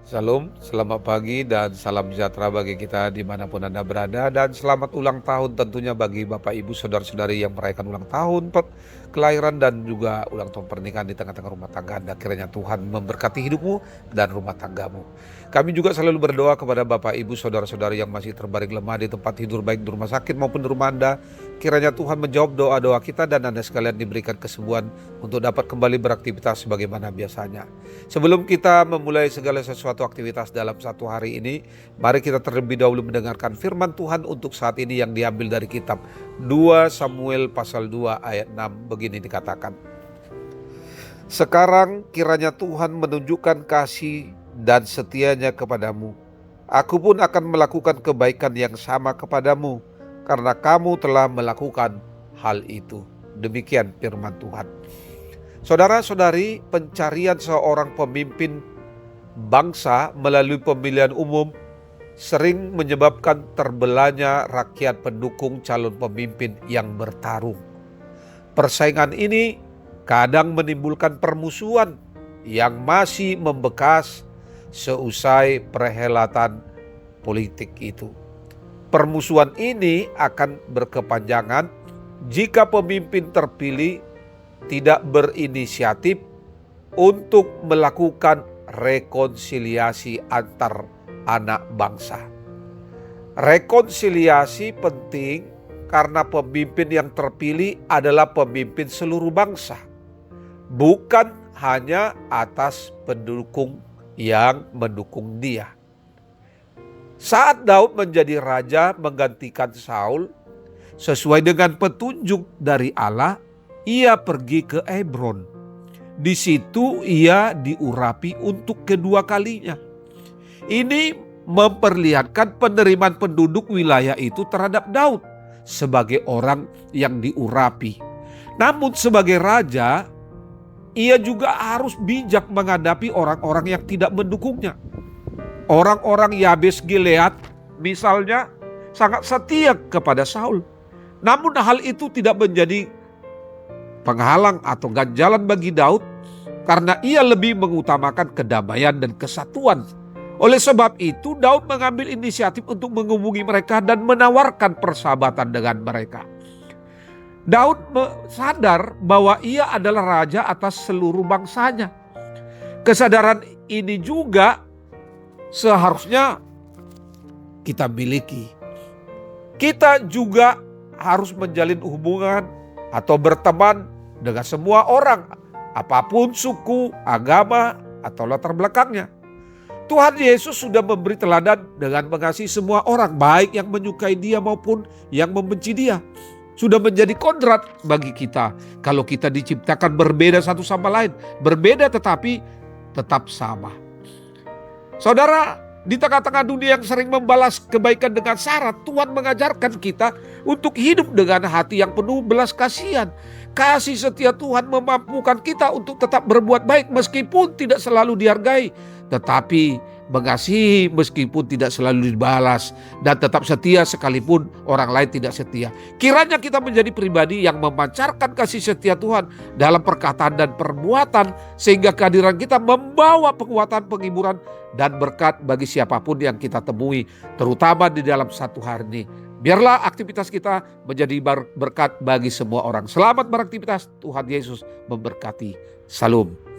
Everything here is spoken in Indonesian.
Salam, selamat pagi dan salam sejahtera bagi kita dimanapun Anda berada. Dan selamat ulang tahun tentunya bagi Bapak Ibu Saudara-saudari yang merayakan ulang tahun, kelahiran dan juga ulang tahun pernikahan di tengah-tengah rumah tangga Anda. Kiranya Tuhan memberkati hidupmu dan rumah tanggamu. Kami juga selalu berdoa kepada Bapak Ibu Saudara-saudari yang masih terbaring lemah di tempat tidur baik di rumah sakit maupun di rumah Anda. Kiranya Tuhan menjawab doa-doa kita dan Anda sekalian diberikan kesembuhan untuk dapat kembali beraktivitas sebagaimana biasanya. Sebelum kita memulai segala sesuatu aktivitas dalam satu hari ini, mari kita terlebih dahulu mendengarkan firman Tuhan untuk saat ini yang diambil dari kitab 2 Samuel pasal 2 ayat 6. Begini dikatakan, "Sekarang kiranya Tuhan menunjukkan kasih dan setianya kepadamu. Aku pun akan melakukan kebaikan yang sama kepadamu, karena kamu telah melakukan hal itu." Demikian firman Tuhan. Saudara-saudari, pencarian seorang pemimpin bangsa melalui pemilihan umum sering menyebabkan terbelahnya rakyat pendukung calon pemimpin yang bertarung. Persaingan ini kadang menimbulkan permusuhan yang masih membekas seusai perhelatan politik itu. Permusuhan ini akan berkepanjangan jika pemimpin terpilih tidak berinisiatif untuk melakukan rekonsiliasi antar anak bangsa. Rekonsiliasi penting karena pemimpin yang terpilih adalah pemimpin seluruh bangsa, bukan hanya atas pendukung yang mendukung dia. Saat Daud menjadi raja menggantikan Saul, sesuai dengan petunjuk dari Allah, ia pergi ke Hebron. Di situ ia diurapi untuk kedua kalinya. Ini memperlihatkan penerimaan penduduk wilayah itu terhadap Daud sebagai orang yang diurapi. Namun sebagai raja, ia juga harus bijak menghadapi orang-orang yang tidak mendukungnya. Orang-orang Yabes Gilead misalnya sangat setia kepada Saul. Namun hal itu tidak menjadi penghalang atau ganjalan bagi Daud karena ia lebih mengutamakan kedamaian dan kesatuan. Oleh sebab itu Daud mengambil inisiatif untuk menghubungi mereka dan menawarkan persahabatan dengan mereka. Daud sadar bahwa ia adalah raja atas seluruh bangsanya. Kesadaran ini juga seharusnya kita miliki. Kita juga harus menjalin hubungan atau berteman dengan semua orang, apapun suku, agama, atau latar belakangnya. Tuhan Yesus sudah memberi teladan dengan mengasihi semua orang, baik yang menyukai dia maupun yang membenci dia. Sudah menjadi kodrat bagi kita kalau kita diciptakan berbeda satu sama lain. Berbeda tetapi tetap sama. Saudara, di tengah-tengah dunia yang sering membalas kebaikan dengan syarat, Tuhan mengajarkan kita untuk hidup dengan hati yang penuh belas kasihan. Kasih setia Tuhan memampukan kita untuk tetap berbuat baik meskipun tidak selalu dihargai, tetapi mengasihi meskipun tidak selalu dibalas, dan tetap setia sekalipun orang lain tidak setia. Kiranya kita menjadi pribadi yang memancarkan kasih setia Tuhan dalam perkataan dan perbuatan, sehingga kehadiran kita membawa penguatan, penghiburan, dan berkat bagi siapapun yang kita temui, terutama di dalam satu hari ini. Biarlah aktivitas kita menjadi berkat bagi semua orang. Selamat beraktivitas, Tuhan Yesus memberkati. Salam.